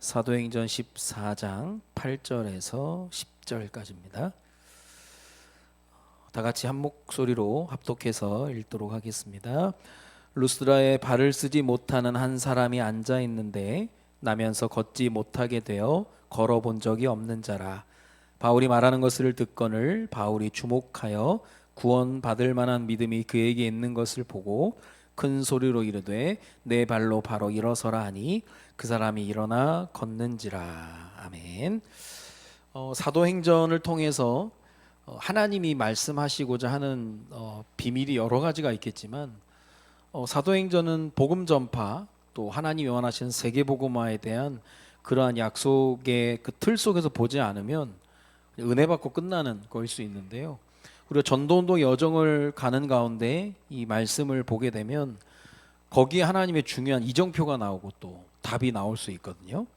사도행전 14장 8절에서 10절까지입니다. 다 같이 한 목소리로 합독해서 읽도록 하겠습니다. 루스드라에 발을 쓰지 못하는 한 사람이 앉아 있는데 나면서 걷지 못하게 되어 걸어본 적이 없는 자라. 바울이 말하는 것을 듣거늘 바울이 주목하여 구원받을 만한 믿음이 그에게 있는 것을 보고 큰 소리로 이르되 내 발로 바로 일어서라 하니 그 사람이 일어나 걷는지라. 아멘. 사도행전을 통해서 하나님이 말씀하시고자 하는 비밀이 여러 가지가 있겠지만 사도행전은 복음 전파 또 하나님이 원하시는 세계 복음화에 대한 그러한 약속의 그 틀 속에서 보지 않으면 은혜 받고 끝나는 거일 수 있는데요. 우리가 전도운동 여정을 가는 가운데 이 말씀을 보게 되면 거기에 하나님의 중요한 이정표가 나오고 또 답이 나올 수 있거든요.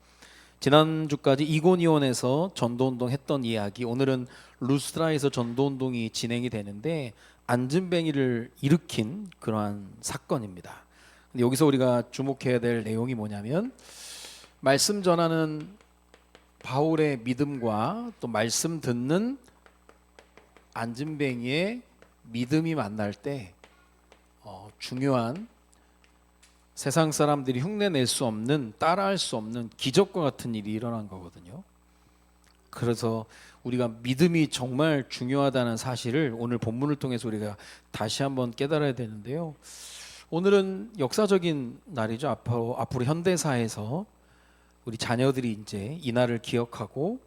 지난주까지 이고니온에서 전도운동 했던 이야기, 오늘은 루스드라에서 전도운동이 진행이 되는데 안진뱅이를 일으킨 그러한 사건입니다. 근데 여기서 우리가 주목해야 될 내용이 뭐냐면 말씀 전하는 바울의 믿음과 또 말씀 듣는 안진뱅이의 믿음이 만날 때 중요한 세상 사람들이 흉내낼 수 없는, 따라할 수 없는 기적과 같은 일이 일어난 거거든요. 그래서 우리가 믿음이 정말 중요하다는 사실을 오늘 본문을 통해서 우리가 다시 한번 깨달아야 되는데요. 오늘은 역사적인 날이죠. 앞으로 현대사에서 우리 자녀들이 이제 이 날을 기억하고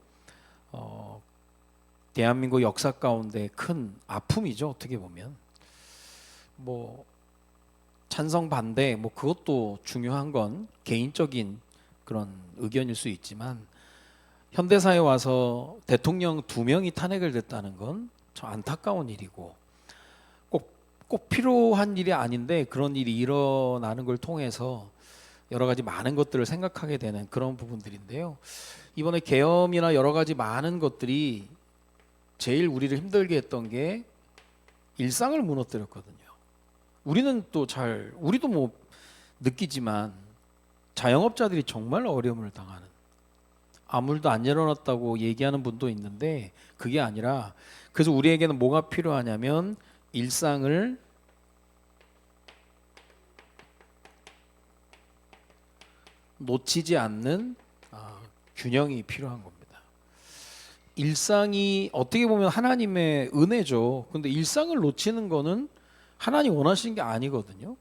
대한민국 역사 가운데 큰 아픔이죠. 어떻게 보면 찬성 반대 그것도 중요한 건 개인적인 그런 의견일 수 있지만 현대사에 와서 대통령 2명이 탄핵을 됐다는 건 참 안타까운 일이고 꼭 필요한 일이 아닌데 그런 일이 일어나는 걸 통해서 여러 가지 많은 것들을 생각하게 되는 그런 부분들인데요. 이번에 계엄이나 여러 가지 많은 것들이 제일 우리를 힘들게 했던 게 일상을 무너뜨렸거든요. 우리도 느끼지만 자영업자들이 정말 어려움을 당하는, 아무 일도 안 일어났다고 얘기하는 분도 있는데 그게 아니라, 그래서 우리에게는 뭐가 필요하냐면 일상을 놓치지 않는 균형이 필요한 겁니다. 일상이 어떻게 보면 하나님의 은혜죠. 근데 일상을 놓치는 거는 하나님 원하시는 게 아니거든요.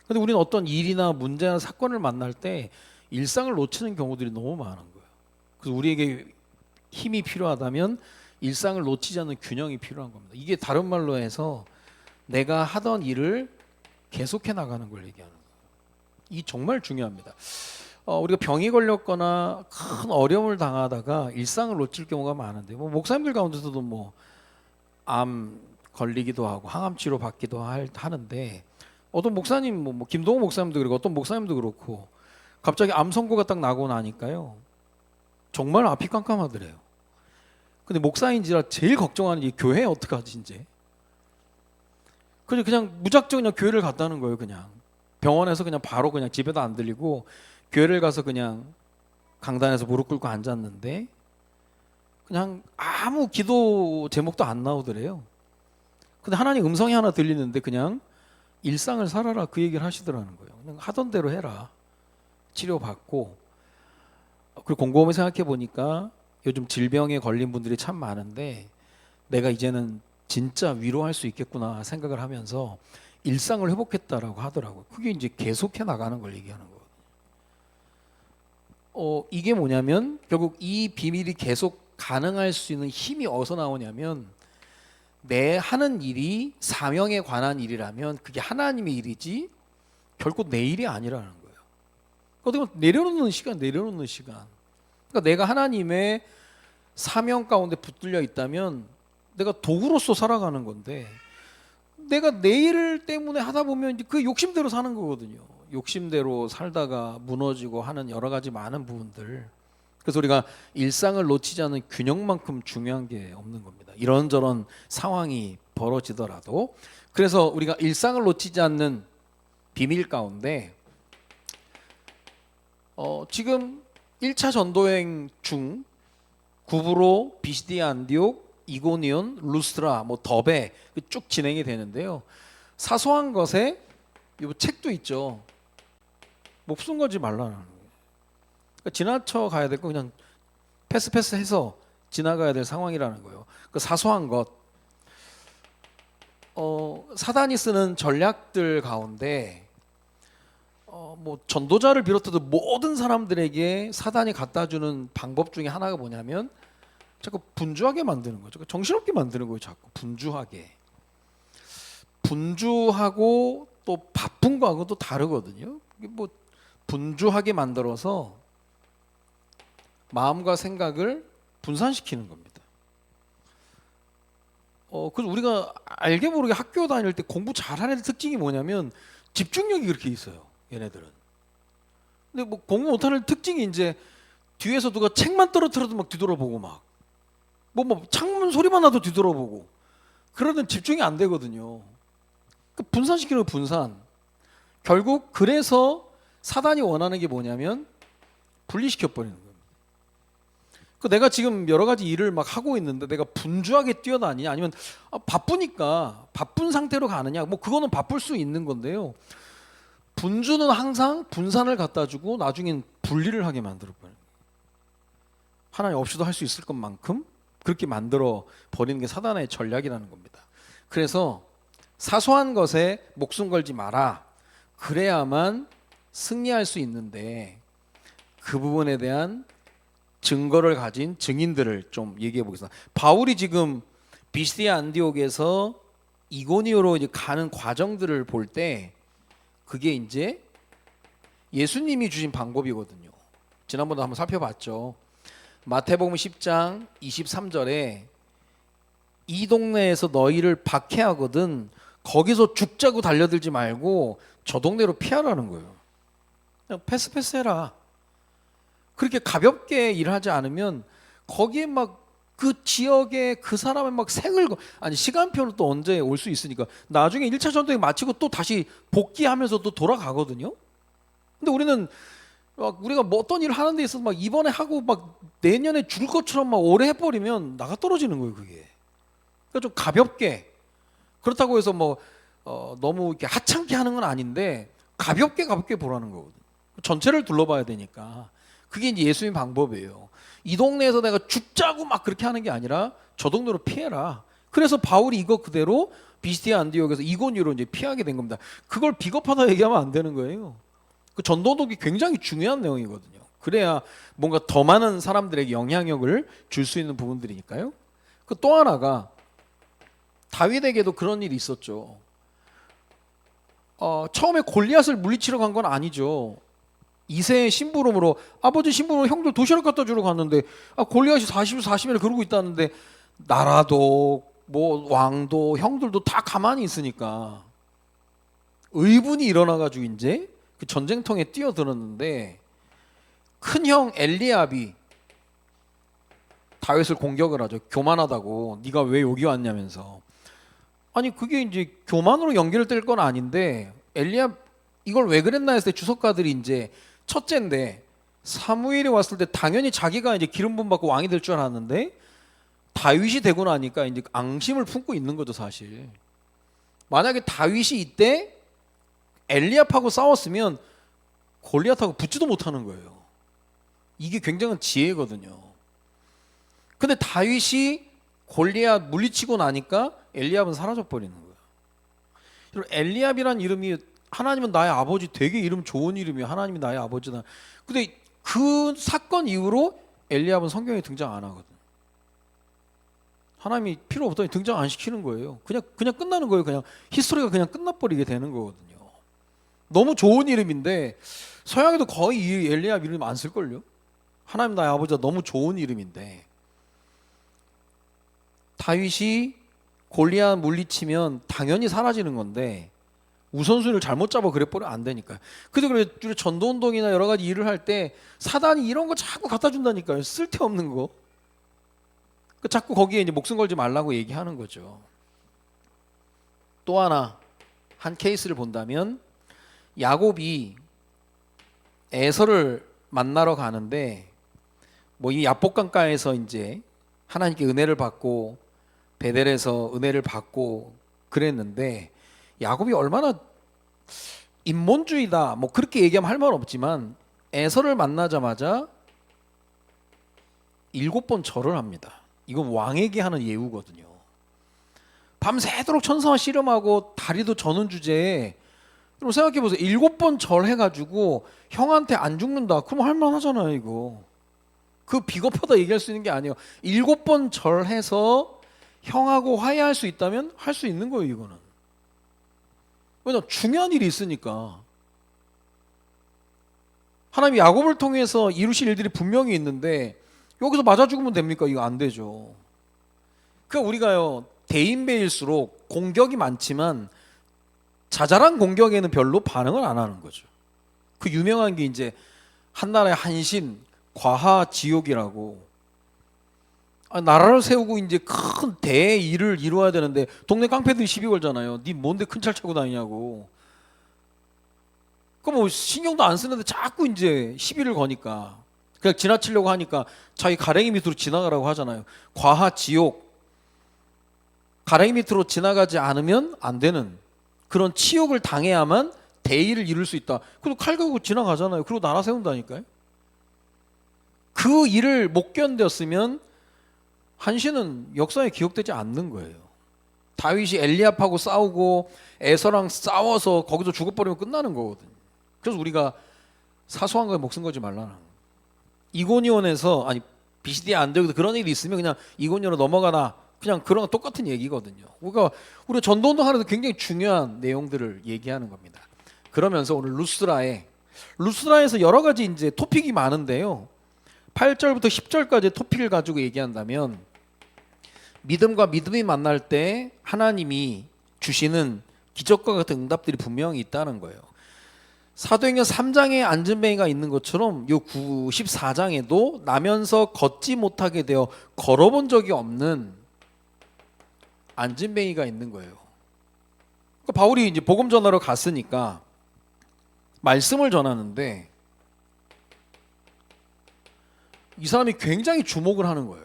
근데 우리는 어떤 일이나 문제나 사건을 만날 때 일상을 놓치는 경우들이 너무 많은 거예요. 그래서 우리에게 힘이 필요하다면 일상을 놓치지 않는 균형이 필요한 겁니다. 이게 다른 말로 해서 내가 하던 일을 계속해 나가는 걸 얘기하는 거예요. 이 정말 중요합니다. 우리가 병이 걸렸거나 큰 어려움을 당하다가 일상을 놓칠 경우가 많은데 목사님들 가운데서도 암 걸리기도 하고 항암 치료 받기도 하는데 어떤 목사님 김동호 목사님도 그렇고 어떤 목사님도 그렇고 갑자기 암 선고가 딱 나고 나니까요 정말 앞이 깜깜하더래요. 근데 목사인지라 제일 걱정하는 게 교회 어떡하지 이제. 그냥 무작정 그냥 교회를 갔다는 거예요. 그냥 병원에서 그냥 바로 그냥 집에도 안 들리고 교회를 가서 그냥 강단에서 무릎 꿇고 앉았는데 그냥 아무 기도 제목도 안 나오더래요. 근데 하나님 음성이 하나 들리는데 그냥 일상을 살아라 그 얘기를 하시더라는 거예요. 그냥 하던 대로 해라. 치료받고. 그리고 곰곰이 생각해 보니까 요즘 질병에 걸린 분들이 참 많은데 내가 이제는 진짜 위로할 수 있겠구나 생각을 하면서 일상을 회복했다라고 하더라고요. 그게 이제 계속해 나가는 걸 얘기하는 거예요. 이게 뭐냐면 결국 이 비밀이 계속 가능할 수 있는 힘이 어디서 나오냐면 내 하는 일이 사명에 관한 일이라면 그게 하나님의 일이지 결코 내 일이 아니라는 거예요. 어떻게 보면 내려놓는 시간. 그러니까 내가 하나님의 사명 가운데 붙들려 있다면 내가 도구로서 살아가는 건데 내가 내 일 때문에 하다 보면 그 욕심대로 사는 거거든요. 욕심대로 살다가 무너지고 하는 여러 가지 많은 부분들. 그래서 우리가 일상을 놓치지 않는 균형만큼 중요한 게 없는 겁니다. 이런저런 상황이 벌어지더라도. 그래서 우리가 일상을 놓치지 않는 비밀 가운데 지금 1차 전도여행 중 구브로, 비시디아 안디옥, 이고니온, 루스트라, 뭐 더베 쭉 진행이 되는데요. 사소한 것에 이 책도 있죠. 목숨 걸지 말라는 거예요. 그러니까 지나쳐 가야 될 거 그냥 패스해서 지나가야 될 상황이라는 거예요. 그 사소한 것. 사단이 쓰는 전략들 가운데 뭐 전도자를 비롯해서 모든 사람들에게 사단이 갖다 주는 방법 중에 하나가 뭐냐면 자꾸 분주하게 만드는 거죠. 정신없게 만드는 거예요. 자꾸 분주하게. 분주하고 또 바쁜 거하고 또 다르거든요. 뭐 분주하게 만들어서 마음과 생각을 분산시키는 겁니다. 그래서 우리가 알게 모르게 학교 다닐 때 공부 잘하는 애들 특징이 뭐냐면 집중력이 그렇게 있어요. 얘네들은. 근데 뭐 공부 못하는 특징이 이제 뒤에서 누가 책만 떨어뜨려도 막 뒤돌아보고 막 뭐 창문 소리만 나도 뒤돌아보고 그러면 집중이 안 되거든요. 그러니까 분산시키는 분산. 결국 그래서 사단이 원하는 게 뭐냐면 분리시켜 버리는 거예요. 내가 지금 여러 가지 일을 막 하고 있는데 내가 분주하게 뛰어다니냐 아니면 바쁘니까 바쁜 상태로 가느냐 뭐 그거는 바쁠 수 있는 건데요. 분주는 항상 분산을 갖다 주고 나중엔 분리를 하게 만들어 버려요. 하나님 없이도 할 수 있을 것만큼 그렇게 만들어 버리는 게 사단의 전략이라는 겁니다. 그래서 사소한 것에 목숨 걸지 마라. 그래야만 승리할 수 있는데 그 부분에 대한 증거를 가진 증인들을 좀 얘기해 보겠습니다. 바울이 지금 비시디아 안디옥에서 이고니오로 이제 가는 과정들을 볼 때 그게 이제 예수님이 주신 방법이거든요. 지난번에 한번 살펴봤죠. 마태복음 10장 23절에 이 동네에서 너희를 박해하거든 거기서 죽자고 달려들지 말고 저 동네로 피하라는 거예요. 그냥 패스해라. 그렇게 가볍게 일하지 않으면 거기에 막 그 지역에 그 사람의 막 생을 아니 시간표는 또 언제 올 수 있으니까 나중에 1차 전쟁 마치고 또 다시 복귀하면서 또 돌아가거든요. 근데 우리는 막 우리가 뭐 어떤 일을 하는 데 있어서 막 이번에 하고 막 내년에 죽을 것처럼 막 오래 해버리면 나가 떨어지는 거예요 그게. 그러니까 좀 가볍게 그렇다고 해서 뭐 너무 이렇게 하찮게 하는 건 아닌데 가볍게 보라는 거거든요. 전체를 둘러봐야 되니까 그게 이제 예수님 방법이에요. 이 동네에서 내가 죽자고 막 그렇게 하는 게 아니라 저 동네로 피해라. 그래서 바울이 이거 그대로 비시디아 안디옥에서 이고니오로 이제 피하게 된 겁니다. 그걸 비겁하다 얘기하면 안 되는 거예요. 그 전도독이 굉장히 중요한 내용이거든요. 그래야 뭔가 더 많은 사람들에게 영향력을 줄 수 있는 부분들이니까요. 그 또 하나가 다윗에게도 그런 일이 있었죠. 처음에 골리앗을 물리치러 간 건 아니죠. 이세의 심부름으로 아버지 심부름으로 형들 도시락 갖다 주러 갔는데 골리앗이 40일 그러고 있다는데 나라도 뭐 왕도 형들도 다 가만히 있으니까 의분이 일어나가지고 이제 그 전쟁통에 뛰어들었는데 큰형 엘리압이 다윗을 공격을 하죠. 교만하다고 네가 왜 여기 왔냐면서. 아니 그게 이제 교만으로 연결될 건 아닌데 엘리압 이걸 왜 그랬나 했을 때 주석가들이 이제 첫째인데 사무엘이 왔을 때 당연히 자기가 이제 기름 부음 받고 왕이 될 줄 알았는데 다윗이 되고 나니까 이제 앙심을 품고 있는 거죠 사실. 만약에 다윗이 이때 엘리압하고 싸웠으면 골리앗하고 붙지도 못하는 거예요. 이게 굉장한 지혜거든요. 근데 다윗이 골리앗 물리치고 나니까 엘리압은 사라져 버리는 거예요. 엘리압이란 이름이 하나님은 나의 아버지 되게 이름 좋은 이름이에요. 하나님이 나의 아버지다. 근데 그 사건 이후로 엘리압은 성경에 등장 안 하거든. 하나님이 필요 없더니 등장 안 시키는 거예요. 그냥 끝나는 거예요. 그냥 히스토리가 그냥 끝나버리게 되는 거거든요. 너무 좋은 이름인데 서양에도 거의 이 엘리압 이름 안 쓸걸요. 하나님 나의 아버지가 너무 좋은 이름인데 다윗이 골리앗 물리치면 당연히 사라지는 건데 우선순위를 잘못 잡아 그래버리면 안 되니까. 그래서 그래 전도운동이나 여러 가지 일을 할 때 사단이 이런 거 자꾸 갖다 준다니까요. 쓸데없는 거. 자꾸 거기에 이제 목숨 걸지 말라고 얘기하는 거죠. 또 하나 한 케이스를 본다면 야곱이 에서를 만나러 가는데 뭐 이 야복강가에서 이제 하나님께 은혜를 받고 베델에서 은혜를 받고 그랬는데 야곱이 얼마나 인본주의다 뭐 그렇게 얘기하면 할 말 없지만 에서를 만나자마자 7번 절을 합니다. 이건 왕에게 하는 예우거든요. 밤새도록 천사와 씨름하고 다리도 저는 주제에 여러분 생각해 보세요. 7번 절해가지고 형한테 안 죽는다. 그럼 할만하잖아요 이거. 그 비겁하다 얘기할 수 있는 게 아니에요. 7번 절해서 형하고 화해할 수 있다면 할 수 있는 거예요 이거는. 왜냐 중요한 일이 있으니까. 하나님이 야곱을 통해서 이루실 일들이 분명히 있는데 여기서 맞아 죽으면 됩니까? 이거 안 되죠. 그러니까 우리가요 대인배일수록 공격이 많지만 자잘한 공격에는 별로 반응을 안 하는 거죠. 그 유명한 게 이제 한나라의 한신 과하지옥이라고 나라를 세우고 이제 큰 대일을 이루어야 되는데 동네 깡패들이 시비 걸잖아요. 니 뭔데 큰 찰 차고 다니냐고. 그 뭐 신경도 안 쓰는데 자꾸 이제 시비를 거니까 그냥 지나치려고 하니까 자기 가랭이 밑으로 지나가라고 하잖아요. 과하지옥. 가랭이 밑으로 지나가지 않으면 안 되는 그런 치욕을 당해야만 대의를 이룰 수 있다. 그리고 칼 가고 지나가잖아요. 그리고 나라 세운다니까요. 그 일을 못 견뎠으면 한신은 역사에 기억되지 않는 거예요. 다윗이 엘리압하고 싸우고 에서랑 싸워서 거기서 죽어버리면 끝나는 거거든요. 그래서 우리가 사소한 거에 목숨 걸지 말라는 거예요. 이고니온에서 아니 비시디아 안디옥에서 그런 일이 있으면 그냥 이고니온으로 넘어가나 그냥 그런 똑같은 얘기거든요. 우리가 전도운동 하는데 굉장히 중요한 내용들을 얘기하는 겁니다. 그러면서 오늘 루스라에서 여러 가지 이제 토픽이 많은데요. 8절부터 10절까지 토픽을 가지고 얘기한다면 믿음과 믿음이 만날 때 하나님이 주시는 기적과 같은 응답들이 분명히 있다는 거예요. 사도행전 3장에 안진뱅이가 있는 것처럼 요 94장에도 나면서 걷지 못하게 되어 걸어본 적이 없는 안진뱅이가 있는 거예요. 그러니까 바울이 이제 복음 전하러 갔으니까 말씀을 전하는데 이 사람이 굉장히 주목을 하는 거예요.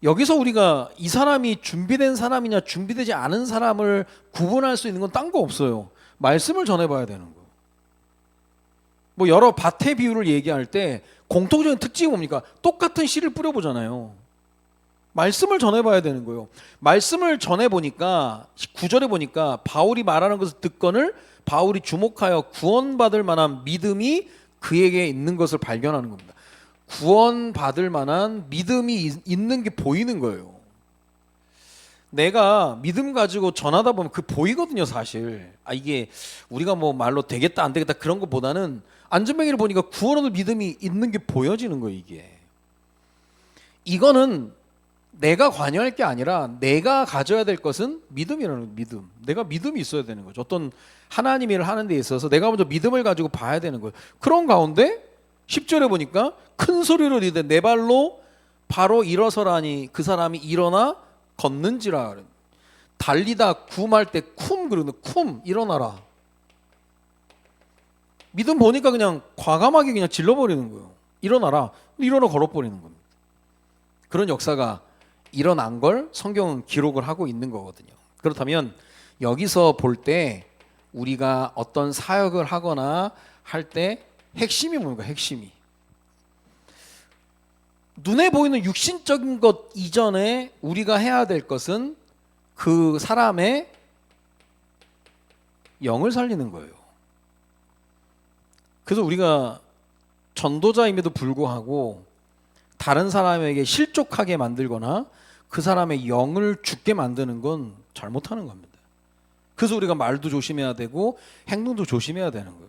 여기서 우리가 이 사람이 준비된 사람이냐 준비되지 않은 사람을 구분할 수 있는 건 딴 거 없어요. 말씀을 전해봐야 되는 거예요. 뭐 여러 밭의 비유를 얘기할 때 공통적인 특징이 뭡니까? 똑같은 씨를 뿌려보잖아요. 말씀을 전해봐야 되는 거예요. 말씀을 전해보니까 9절에 보니까 바울이 말하는 것을 듣건을 바울이 주목하여 구원받을 만한 믿음이 그에게 있는 것을 발견하는 겁니다. 구원받을 만한 믿음이 있는 게 보이는 거예요. 내가 믿음 가지고 전하다 보면 그 보이거든요 사실. 이게 우리가 뭐 말로 되겠다 안 되겠다 그런 것보다는 안전뱅이를 보니까 구원 얻을 믿음이 있는 게 보여지는 거예요. 이거는 내가 관여할 게 아니라 내가 가져야 될 것은 믿음이라는 믿음. 내가 믿음이 있어야 되는 거죠. 어떤 하나님 일을 하는 데 있어서 내가 먼저 믿음을 가지고 봐야 되는 거예요. 그런 가운데 10절에 보니까 큰 소리로 이르되 내 발로 바로 일어서라니 그 사람이 일어나 걷는지라. 달리다 굼할 때 쿰 그러는 쿰 일어나라. 믿음 보니까 그냥 과감하게 그냥 질러버리는 거예요. 일어나라. 일어나 걸어버리는 겁니다. 그런 역사가 일어난 걸 성경은 기록을 하고 있는 거거든요. 그렇다면 여기서 볼 때 우리가 어떤 사역을 하거나 할 때 핵심이 뭡니까? 핵심이 눈에 보이는 육신적인 것 이전에 우리가 해야 될 것은 그 사람의 영을 살리는 거예요. 그래서 우리가 전도자임에도 불구하고 다른 사람에게 실족하게 만들거나 그 사람의 영을 죽게 만드는 건 잘못하는 겁니다. 그래서 우리가 말도 조심해야 되고 행동도 조심해야 되는 거예요.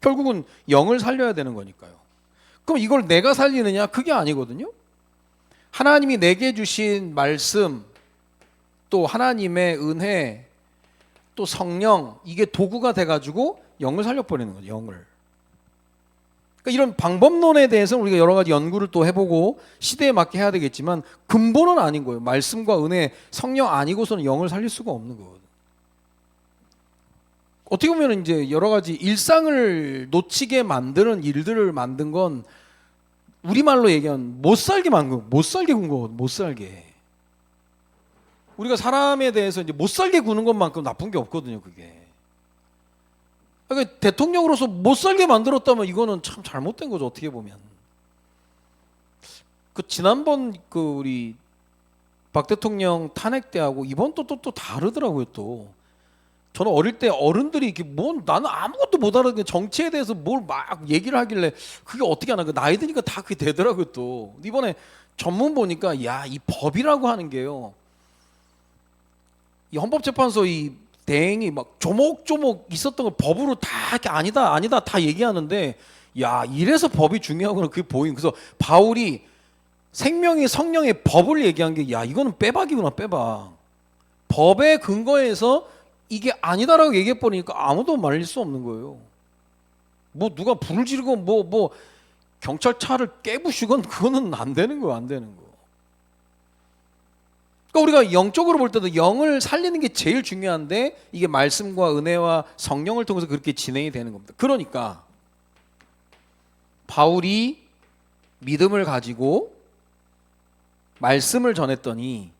결국은 영을 살려야 되는 거니까요. 그럼 이걸 내가 살리느냐? 그게 아니거든요. 하나님이 내게 주신 말씀, 또 하나님의 은혜, 또 성령, 이게 도구가 돼가지고 영을 살려버리는 거죠. 영을. 그러니까 이런 방법론에 대해서는 우리가 여러 가지 연구를 또 해보고 시대에 맞게 해야 되겠지만 근본은 아닌 거예요. 말씀과 은혜, 성령 아니고서는 영을 살릴 수가 없는 거거든요. 어떻게 보면 이제 여러 가지 일상을 놓치게 만드는 일들을 만든 건 우리말로 얘기하면 못 살게 만든 거, 못 살게 군 거, 못 살게. 우리가 사람에 대해서 이제 못 살게 구는 것만큼 나쁜 게 없거든요, 그게. 그러니까 대통령으로서 못 살게 만들었다면 이거는 참 잘못된 거죠, 어떻게 보면. 그 지난번 그 우리 박 대통령 탄핵 때하고 이번 또 다르더라고요, 또. 저는 어릴 때 어른들이 이렇게 나는 아무것도 못 알아듣는 정치에 대해서 뭘 막 얘기를 하길래 그게 어떻게 하나, 그 나이 드니까 다 그게 되더라고요, 또. 이번에 전문 보니까 야, 이 법이라고 하는 게요. 이 헌법재판소 이 대행이 막 조목조목 있었던 걸 법으로 다 이렇게 아니다 다 얘기하는데, 야, 이래서 법이 중요하구나, 그게 보인. 그래서 바울이 생명의 성령의 법을 얘기한 게, 야, 이거는 빼박이구나, 빼박. 법의 근거에서 이게 아니다라고 얘기해 버리니까 아무도 말릴 수 없는 거예요. 뭐 누가 불을 지르고 뭐 경찰차를 깨부시건 그거는 안 되는 거예요, 안 되는 거. 그러니까 우리가 영적으로 볼 때도 영을 살리는 게 제일 중요한데 이게 말씀과 은혜와 성령을 통해서 그렇게 진행이 되는 겁니다. 그러니까 바울이 믿음을 가지고 말씀을 전했더니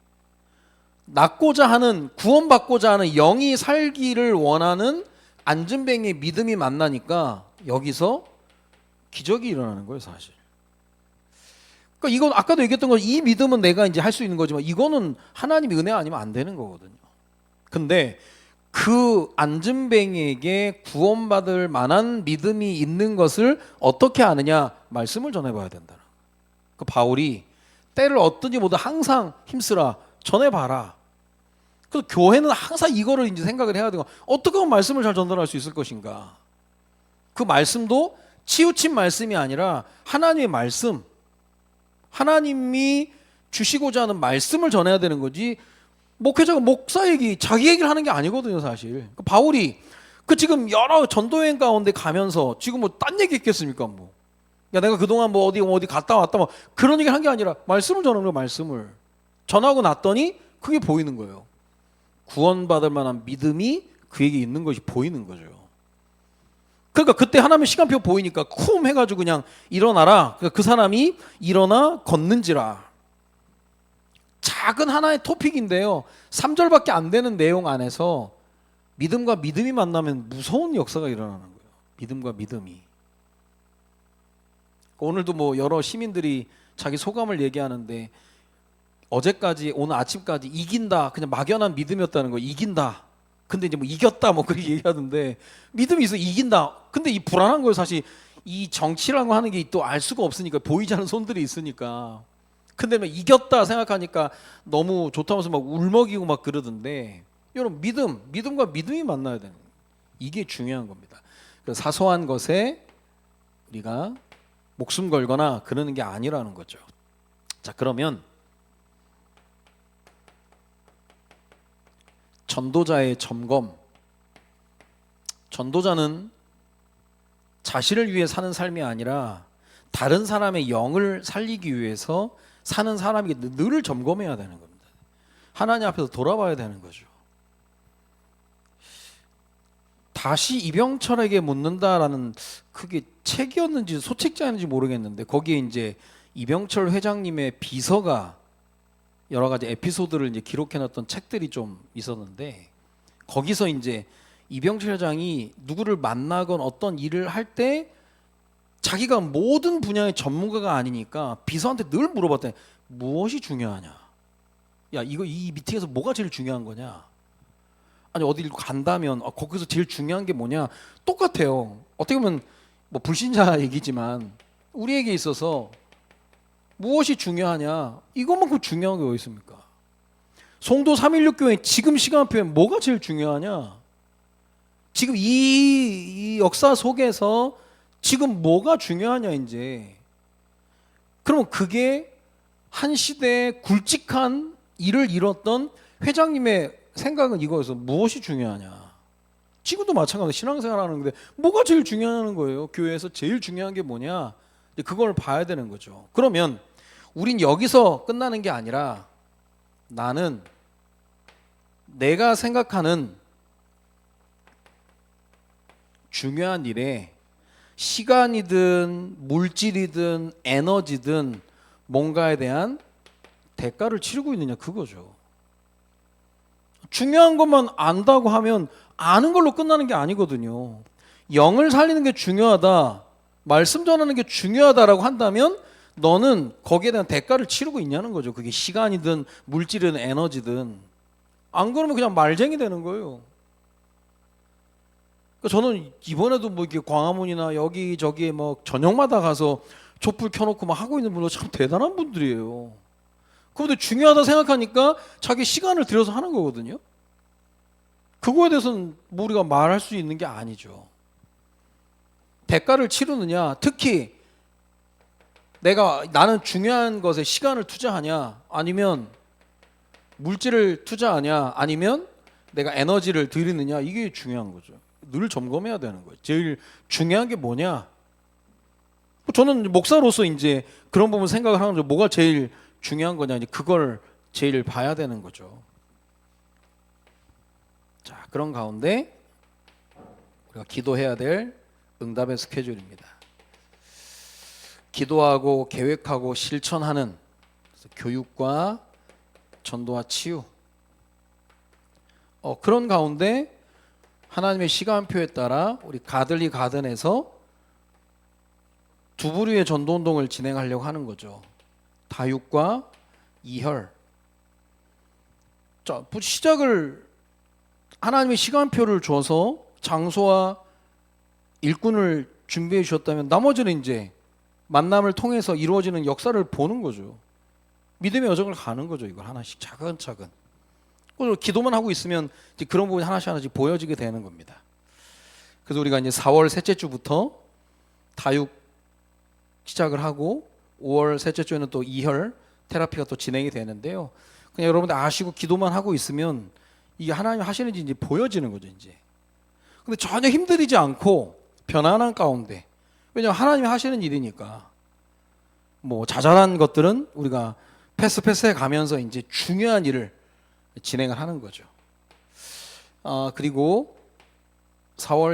낳고자 하는, 구원받고자 하는, 영이 살기를 원하는 안진뱅이의 믿음이 만나니까 여기서 기적이 일어나는 거예요, 사실. 그러니까 이건 아까도 얘기했던 거, 이 믿음은 내가 이제 할 수 있는 거지만 이거는 하나님의 은혜 아니면 안 되는 거거든요. 근데 그 안진뱅이에게 구원받을 만한 믿음이 있는 것을 어떻게 아느냐? 말씀을 전해봐야 된다. 그 바울이 때를 얻든지 뭐든 항상 힘쓰라, 전해봐라. 그래서 교회는 항상 이거를 이제 생각을 해야 되고, 어떻게 하면 말씀을 잘 전달할 수 있을 것인가? 그 말씀도 치우친 말씀이 아니라 하나님의 말씀, 하나님이 주시고자 하는 말씀을 전해야 되는 거지, 목회자가 목사 얘기, 자기 얘기를 하는 게 아니거든요, 사실. 바울이 그 지금 여러 전도여행 가운데 가면서 지금 뭐 딴 얘기 했겠습니까? 뭐, 야, 내가 그동안 뭐 어디 갔다 왔다 뭐 그런 얘기 한 게 아니라 말씀을 전하는 거예요. 말씀을 전하고 났더니 그게 보이는 거예요. 구원받을 만한 믿음이 그에게 있는 것이 보이는 거죠. 그러니까 그때 하나님의 시간표 보이니까 쿵 해가지고 그냥 일어나라. 그러니까 그 사람이 일어나 걷는지라. 작은 하나의 토픽인데요, 3절밖에 안 되는 내용 안에서 믿음과 믿음이 만나면 무서운 역사가 일어나는 거예요. 믿음과 믿음이. 오늘도 뭐 여러 시민들이 자기 소감을 얘기하는데, 어제까지 오늘 아침까지 이긴다, 그냥 막연한 믿음이었다는 거예요. 이긴다. 근데 이제 뭐 이겼다 뭐 그렇게 얘기하던데, 믿음이 있어 이긴다. 근데 이 불안한 거예요, 사실. 이 정치라고 하는 게 또 알 수가 없으니까, 보이지 않는 손들이 있으니까. 근데 막 이겼다 생각하니까 너무 좋다면서 막 울먹이고 막 그러던데, 여러분 믿음과 믿음이 만나야 되는 거예요. 이게 중요한 겁니다. 그래서 사소한 것에 우리가 목숨 걸거나 그러는 게 아니라는 거죠. 자, 그러면 전도자의 점검. 전도자는 자신을 위해 사는 삶이 아니라 다른 사람의 영을 살리기 위해서 사는 사람에게 늘 점검해야 되는 겁니다. 하나님 앞에서 돌아봐야 되는 거죠. 다시 이병철에게 묻는다라는, 그게 책이었는지 소책자였는지 모르겠는데, 거기에 이제 이병철 회장님의 비서가 여러 가지 에피소드를 이제 기록해놨던 책들이 좀 있었는데, 거기서 이제 이병철 회장이 누구를 만나건 어떤 일을 할 때 자기가 모든 분야의 전문가가 아니니까 비서한테 늘 물어봤더니, 무엇이 중요하냐? 야, 이 미팅에서 뭐가 제일 중요한 거냐? 아니, 어디를 간다면 거기서 제일 중요한 게 뭐냐? 똑같아요. 어떻게 보면 뭐 불신자 얘기지만 우리에게 있어서 무엇이 중요하냐? 이것만큼 중요한 게 어디 있습니까? 송도 316교회 지금 시간표에 뭐가 제일 중요하냐? 지금 이 역사 속에서 지금 뭐가 중요하냐 이제. 그러면 그게 한 시대에 굵직한 일을 이뤘던 회장님의 생각은 이거여서, 무엇이 중요하냐? 지금도 마찬가지로 신앙생활 하는데 뭐가 제일 중요하는 거예요? 교회에서 제일 중요한 게 뭐냐? 그걸 봐야 되는 거죠. 그러면 우린 여기서 끝나는 게 아니라, 나는 내가 생각하는 중요한 일에 시간이든 물질이든 에너지든 뭔가에 대한 대가를 치르고 있느냐 그거죠. 중요한 것만 안다고 하면 아는 걸로 끝나는 게 아니거든요. 영을 살리는 게 중요하다, 말씀 전하는 게 중요하다라고 한다면 너는 거기에 대한 대가를 치르고 있냐는 거죠. 그게 시간이든 물질이든 에너지든. 안 그러면 그냥 말쟁이 되는 거예요. 저는 이번에도 뭐 이렇게 광화문이나 여기저기 뭐 저녁마다 가서 촛불 켜놓고 막 하고 있는 분들 참 대단한 분들이에요. 그런데 중요하다 생각하니까 자기 시간을 들여서 하는 거거든요. 그거에 대해서는 뭐 우리가 말할 수 있는 게 아니죠. 대가를 치르느냐, 특히 나는 중요한 것에 시간을 투자하냐, 아니면 물질을 투자하냐, 아니면 내가 에너지를 들이느냐, 이게 중요한 거죠. 늘 점검해야 되는 거예요. 제일 중요한 게 뭐냐? 저는 목사로서 이제 그런 부분 생각을 하는 거죠. 뭐가 제일 중요한 거냐, 이제 그걸 제일 봐야 되는 거죠. 자, 그런 가운데 우리가 기도해야 될 응답의 스케줄입니다. 기도하고 계획하고 실천하는 교육과 전도와 치유. 그런 가운데 하나님의 시간표에 따라 우리 가들리 가든에서 두 부류의 전도 운동을 진행하려고 하는 거죠. 다육과 이혈. 자, 시작을 하나님의 시간표를 줘서 장소와 일꾼을 준비해 주셨다면 나머지는 이제 만남을 통해서 이루어지는 역사를 보는 거죠. 믿음의 여정을 가는 거죠. 이걸 하나씩 차근차근. 기도만 하고 있으면 이제 그런 부분이 하나씩 보여지게 되는 겁니다. 그래서 우리가 이제 4월 셋째 주부터 다육 시작을 하고 5월 셋째 주에는 또 이혈 테라피가 또 진행이 되는데요. 그냥 여러분들 아시고 기도만 하고 있으면 이게 하나님 하시는지 이제 보여지는 거죠, 이제. 근데 전혀 힘들이지 않고 편안한 가운데. 왜냐하면 하나님이 하시는 일이니까. 뭐 자잘한 것들은 우리가 패스해 가면서 이제 중요한 일을 진행을 하는 거죠. 그리고 4월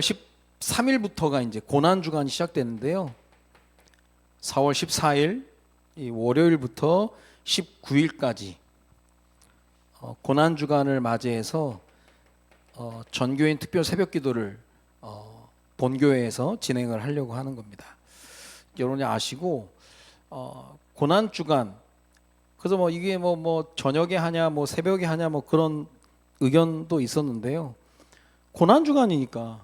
13일부터가 이제 고난 주간이 시작되는데요. 4월 14일 이 월요일부터 19일까지 고난 주간을 맞이해서 전교인 특별 새벽 기도를 본교회에서 진행을 하려고 하는 겁니다. 여러분이 아시고 고난 주간, 그래서 뭐 이게 뭐 저녁에 하냐 뭐 새벽에 하냐 뭐 그런 의견도 있었는데요. 고난 주간이니까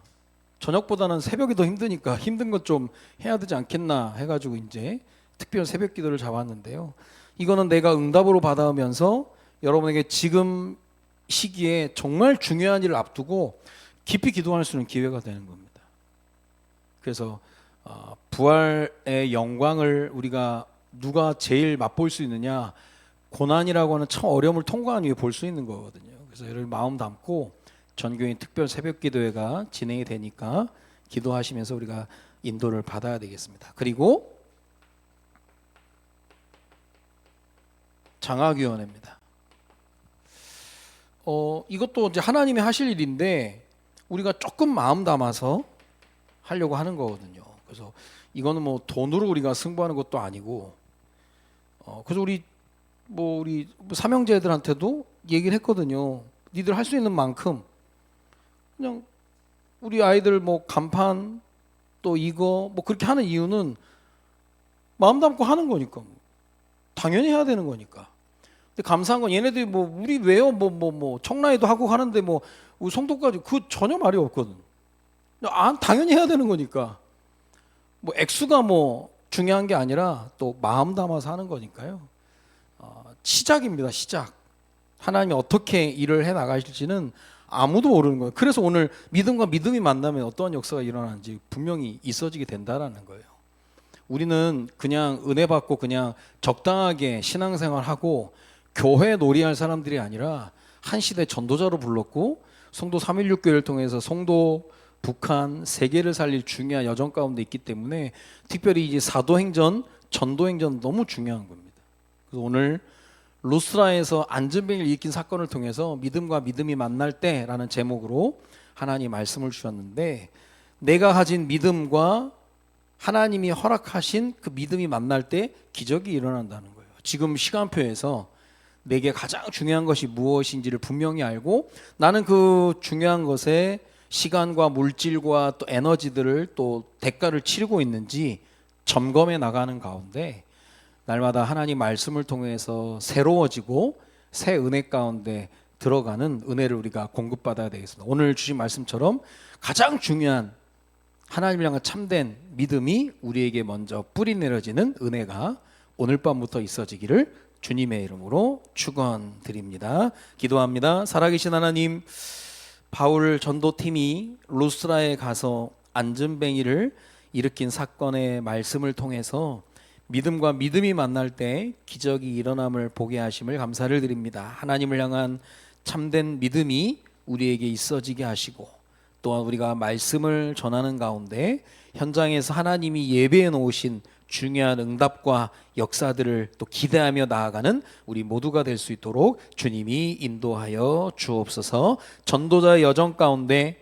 저녁보다는 새벽이 더 힘드니까 힘든 것 좀 해야 되지 않겠나 해가지고 이제 특별 새벽 기도를 잡았는데요. 이거는 내가 응답으로 받아오면서 여러분에게 지금 시기에 정말 중요한 일을 앞두고 깊이 기도할 수 있는 기회가 되는 겁니다. 그래서 부활의 영광을 우리가 누가 제일 맛볼 수 있느냐, 고난이라고 하는 참 어려움을 통과한 이후에 볼 수 있는 거거든요. 그래서 여러분 마음 담고 전교인 특별 새벽 기도회가 진행이 되니까 기도하시면서 우리가 인도를 받아야 되겠습니다. 그리고 장학위원회입니다. 이것도 이제 하나님이 하실 일인데 우리가 조금 마음 담아서 하려고 하는 거거든요. 그래서 이거는 뭐 돈으로 우리가 승부하는 것도 아니고, 그래서 우리 삼형제들한테도 얘기를 했거든요. 니들 할 수 있는 만큼 그냥 우리 아이들 뭐 간판 또 이거 뭐 그렇게 하는 이유는 마음 담고 하는 거니까, 당연히 해야 되는 거니까. 근데 감사한 건 얘네들이 뭐 우리 왜요 뭐 청라에도 하고 하는데 뭐 우리 송도까지 그 전혀 말이 없거든. 당연히 해야 되는 거니까. 뭐 액수가 뭐 중요한 게 아니라 또 마음 담아서 하는 거니까요. 시작입니다. 시작. 하나님이 어떻게 일을 해 나가실지는 아무도 모르는 거예요. 그래서 오늘 믿음과 믿음이 만나면 어떠한 역사가 일어나는지 분명히 있어지게 된다라는 거예요. 우리는 그냥 은혜 받고 그냥 적당하게 신앙생활하고 교회 놀이할 사람들이 아니라 한 시대 전도자로 불렀고 성도 316교회를 통해서 성도 북한 세계를 살릴 중요한 여정 가운데 있기 때문에 특별히 이제 사도행전, 전도행전 너무 중요한 겁니다. 그래서 오늘 루스라에서 안전병을 일으킨 사건을 통해서 믿음과 믿음이 만날 때라는 제목으로 하나님 말씀을 주셨는데, 내가 가진 믿음과 하나님이 허락하신 그 믿음이 만날 때 기적이 일어난다는 거예요. 지금 시간표에서 내게 가장 중요한 것이 무엇인지를 분명히 알고 나는 그 중요한 것에 시간과 물질과 또 에너지들을 또 대가를 치르고 있는지 점검해 나가는 가운데 날마다 하나님 말씀을 통해서 새로워지고 새 은혜 가운데 들어가는 은혜를 우리가 공급받아야 되겠습니다. 오늘 주신 말씀처럼 가장 중요한 하나님을 향한 참된 믿음이 우리에게 먼저 뿌리 내려지는 은혜가 오늘 밤부터 있어지기를 주님의 이름으로 축원드립니다. 기도합니다. 살아계신 하나님, 바울 전도팀이 루스드라에 가서 안전뱅이를 일으킨 사건의 말씀을 통해서 믿음과 믿음이 만날 때 기적이 일어남을 보게 하심을 감사를 드립니다. 하나님을 향한 참된 믿음이 우리에게 있어지게 하시고 또한 우리가 말씀을 전하는 가운데 현장에서 하나님이 예배해 놓으신 중요한 응답과 역사들을 또 기대하며 나아가는 우리 모두가 될 수 있도록 주님이 인도하여 주옵소서. 전도자의 여정 가운데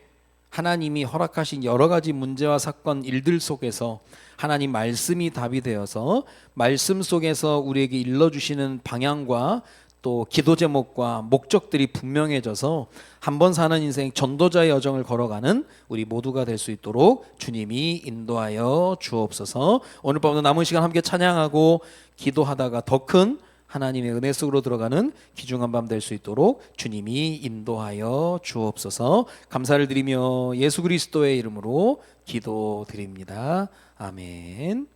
하나님이 허락하신 여러 가지 문제와 사건 일들 속에서 하나님 말씀이 답이 되어서 말씀 속에서 우리에게 일러주시는 방향과 또 기도 제목과 목적들이 분명해져서 한 번 사는 인생 전도자의 여정을 걸어가는 우리 모두가 될 수 있도록 주님이 인도하여 주옵소서. 오늘 밤도 남은 시간 함께 찬양하고 기도하다가 더 큰 하나님의 은혜 속으로 들어가는 귀중한 밤 될 수 있도록 주님이 인도하여 주옵소서. 감사를 드리며 예수 그리스도의 이름으로 기도드립니다. 아멘.